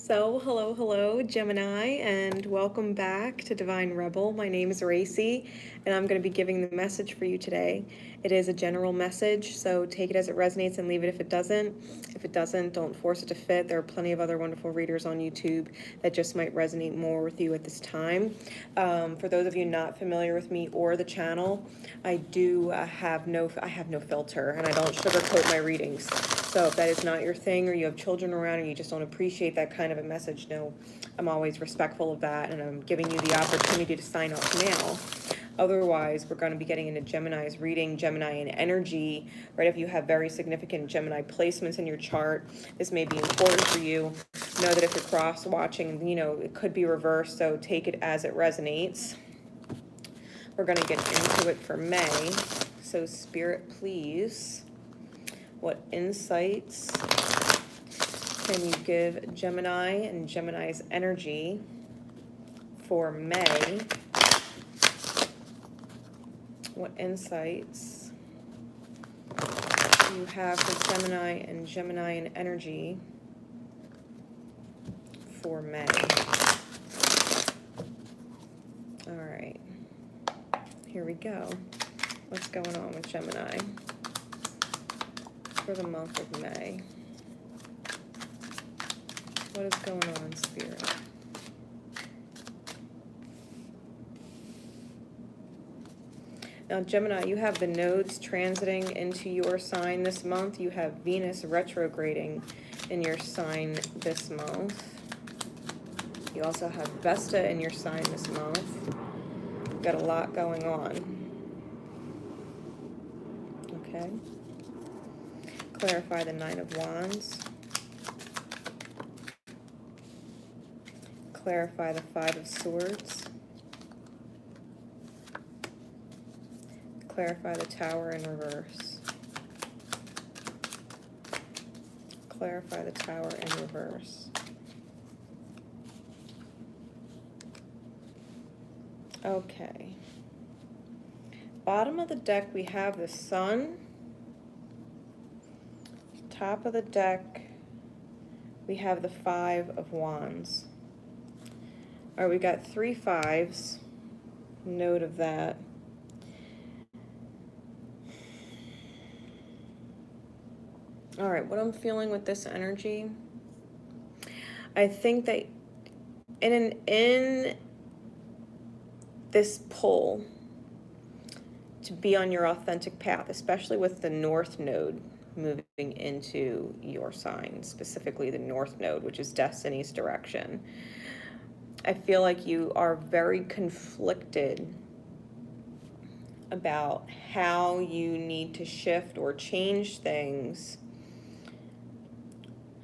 So, hello, Gemini, and welcome back to Divine Rebel. My name is Racey, and I'm going to be giving the message for you today. It is a general message, so take it as it resonates and leave it if it doesn't. If it doesn't, don't force it to fit. There are plenty of other wonderful readers on YouTube that just might resonate more with you at this time. For those of you not familiar with me or the channel, I do have no filter, and I don't sugarcoat my readings. So if that is not your thing, or you have children around and you just don't appreciate that kind of a message, no, I'm always respectful of that, and I'm giving you the opportunity to sign up now. Otherwise, we're going to be getting into Gemini's reading, Gemini and energy, right? If you have very significant Gemini placements in your chart, this may be important for you. Know that if you're cross-watching, it could be reversed, so take it as it resonates. We're going to get into it for May. So Spirit, please, what insights can you give Gemini and Gemini's energy for May? What insights do you have for Gemini and Gemini and energy for May? All right, here we go. What's going on with Gemini for the month of May? What is going on in Spirit? Now, Gemini, you have the nodes transiting into your sign this month. You have Venus retrograding in your sign this month. You also have Vesta in your sign this month. You've got a lot going on. Okay. Clarify the Nine of Wands. Clarify the Five of Swords. Clarify the Tower in reverse. Clarify the Tower in reverse. Okay. Bottom of the deck, we have the Sun. Top of the deck, we have the Five of Wands. All right, we got 3 fives. Note of that. All right, what I'm feeling with this energy, I think that in this pull to be on your authentic path, especially with the North Node moving into your sign, specifically the North Node, which is Destiny's direction, I feel like you are very conflicted about how you need to shift or change things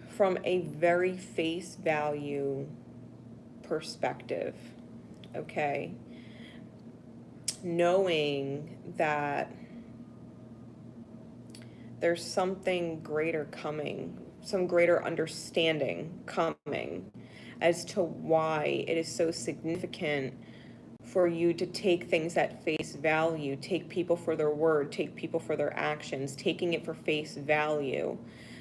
from a very face value perspective, okay? Knowing that there's something greater coming, some greater understanding coming as to why it is so significant for you to take things at face value, take people for their word, take people for their actions, taking it for face value.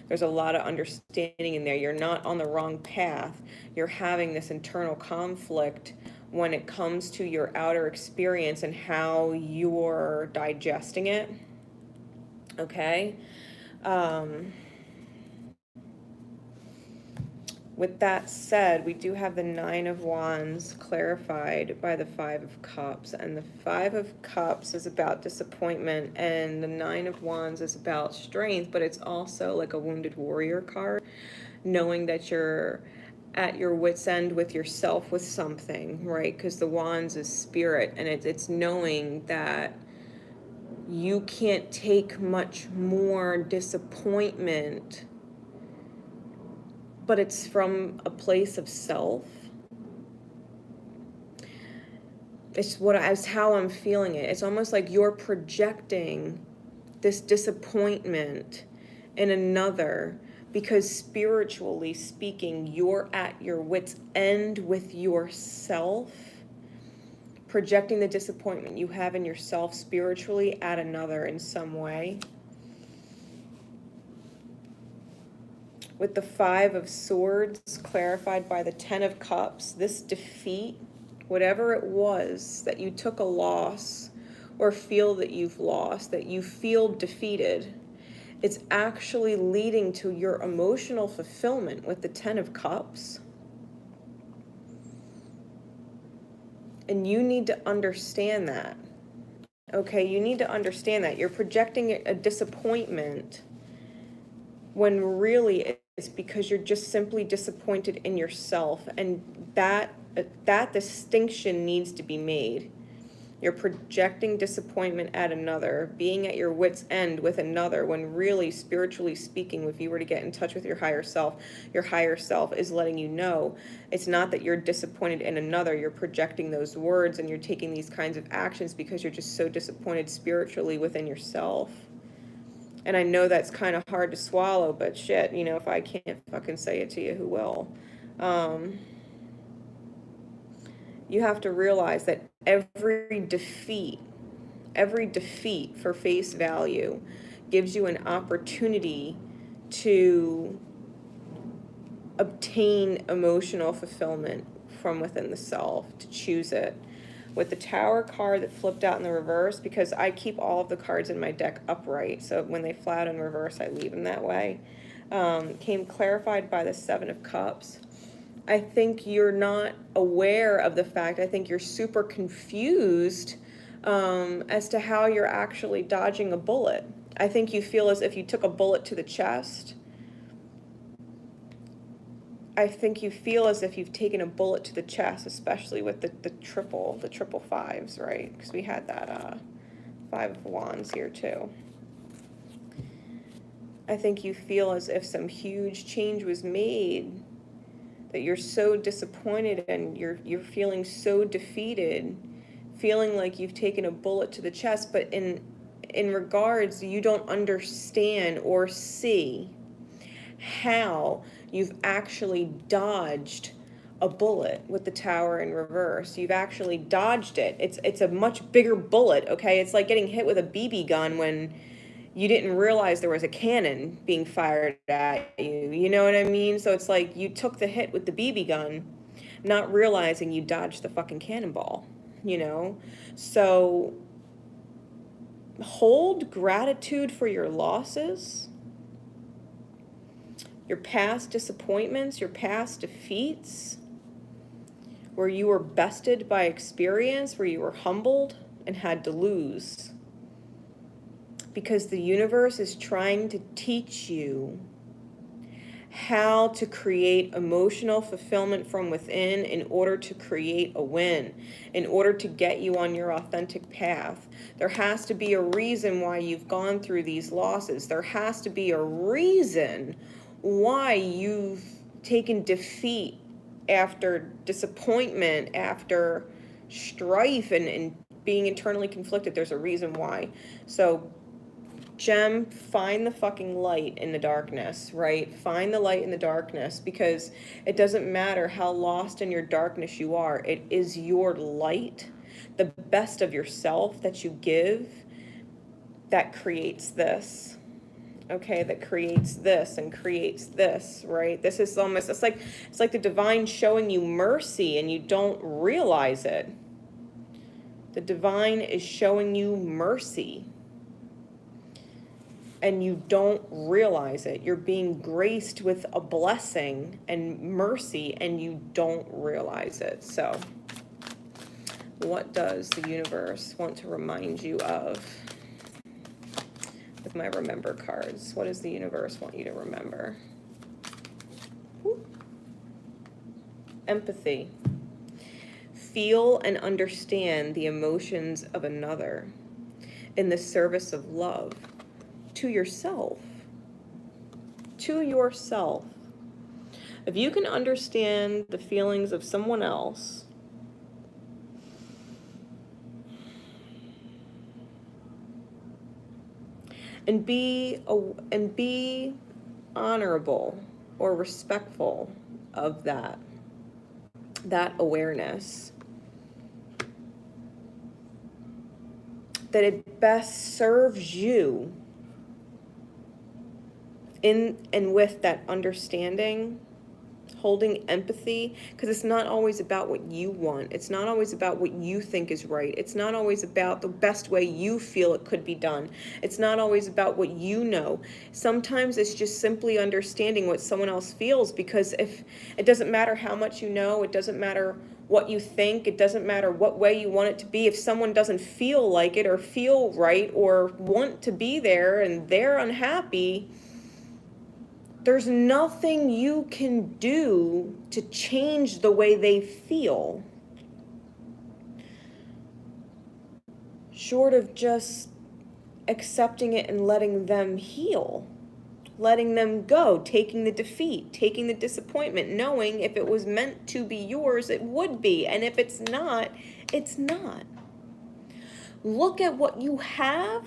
There's a lot of understanding in there. You're not on the wrong path. You're having this internal conflict when it comes to your outer experience and how you're digesting it. Okay? With that said, we do have the Nine of Wands clarified by the Five of Cups, and the Five of Cups is about disappointment, and the Nine of Wands is about strength, but it's also like a wounded warrior card, knowing that you're at your wit's end with yourself with something, right? Because the Wands is spirit, and it's knowing that you can't take much more disappointment, but it's from a place of self. It's how I'm feeling it. It's almost like you're projecting this disappointment in another, because spiritually speaking, you're at your wit's end with yourself, projecting the disappointment you have in yourself spiritually at another in some way. with the Five of Swords clarified by the Ten of Cups, this defeat, whatever it was that you took a loss or feel that you've lost, that you feel defeated, it's actually leading to your emotional fulfillment with the Ten of Cups. And you need to understand that. Okay, you need to understand that. You're projecting a disappointment when really it's because you're just simply disappointed in yourself. And that distinction needs to be made. You're projecting disappointment at another, being at your wit's end with another, when really, spiritually speaking, if you were to get in touch with your higher self is letting you know it's not that you're disappointed in another, you're projecting those words and you're taking these kinds of actions because you're just so disappointed spiritually within yourself. And I know that's kind of hard to swallow, but shit, if I can't fucking say it to you, who will? You have to realize that every defeat for face value gives you an opportunity to obtain emotional fulfillment from within the self, to choose it. With the Tower card that flipped out in the reverse, because I keep all of the cards in my deck upright, so when they fly out in reverse, I leave them that way, came clarified by the Seven of Cups. I think you're not aware of the fact, I think you're super confused as to how you're actually dodging a bullet. I think you feel as if you took a bullet to the chest. I think you feel as if you've taken a bullet to the chest, especially with the triple fives, right? Because we had that Five of Wands here too. I think you feel as if some huge change was made, that you're so disappointed and you're feeling so defeated, feeling like you've taken a bullet to the chest, but in regards, you don't understand or see how you've actually dodged a bullet with the Tower in reverse. You've actually dodged it. It's a much bigger bullet, okay? It's like getting hit with a BB gun when you didn't realize there was a cannon being fired at you. You know what I mean? So it's like you took the hit with the BB gun, not realizing you dodged the fucking cannonball, So hold gratitude for your losses, your past disappointments, your past defeats, where you were bested by experience, where you were humbled and had to lose. Because the universe is trying to teach you how to create emotional fulfillment from within in order to create a win, in order to get you on your authentic path. There has to be a reason why you've gone through these losses. There has to be a reason why you've taken defeat after disappointment, after strife and being internally conflicted. There's a reason why. So Gem, find the fucking light in the darkness, right? Find the light in the darkness, because it doesn't matter how lost in your darkness you are. It is your light, the best of yourself that you give, that creates this. Okay, that creates this and creates this, right? This is almost, it's like the divine showing you mercy and you don't realize it. The divine is showing you mercy and you don't realize it. You're being graced with a blessing and mercy and you don't realize it. So what does the universe want to remind you of with my remember cards? What does the universe want you to remember? Woo. Empathy. Feel and understand the emotions of another in the service of love. To yourself. To yourself. If you can understand the feelings of someone else, and be honorable or respectful of that awareness, that it best serves you in and with that understanding, holding empathy, because it's not always about what you want. It's not always about what you think is right. It's not always about the best way you feel it could be done. It's not always about what you know. Sometimes it's just simply understanding what someone else feels, because if it doesn't matter how much you know, it doesn't matter what you think, it doesn't matter what way you want it to be. If someone doesn't feel like it or feel right or want to be there and they're unhappy, there's nothing you can do to change the way they feel, short of just accepting it and letting them heal, letting them go, taking the defeat, taking the disappointment, knowing if it was meant to be yours, it would be, and if it's not, it's not. Look at what you have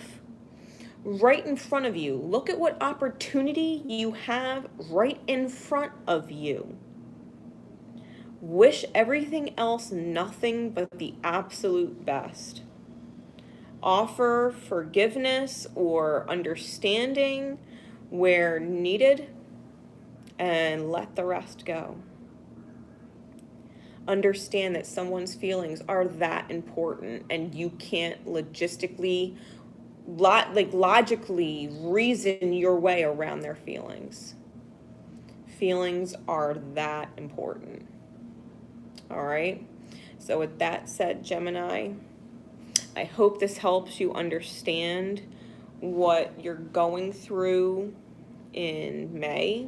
right in front of you. Look at what opportunity you have right in front of you. Wish everything else nothing but the absolute best. Offer forgiveness or understanding where needed, and let the rest go. Understand that someone's feelings are that important, and you can't logically reason your way around their feelings. Feelings are that important. All right. So with that said, Gemini, I hope this helps you understand what you're going through in May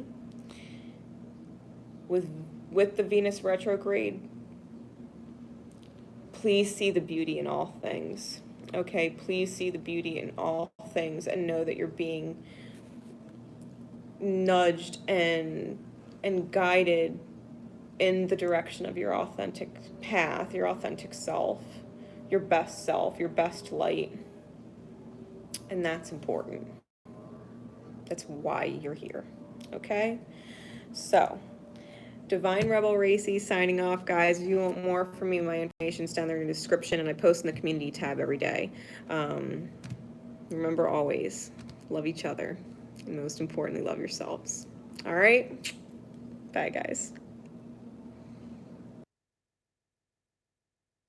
with the Venus retrograde. Please see the beauty in all things. Okay, please see the beauty in all things and know that you're being nudged and guided in the direction of your authentic path, your authentic self, your best light. And that's important. That's why you're here. Okay? So, Divine Rebel Racey signing off, guys. If you want more from me, my information's down there in the description, and I post in the community tab every day. Remember always, love each other, and most importantly, love yourselves. All right? Bye, guys.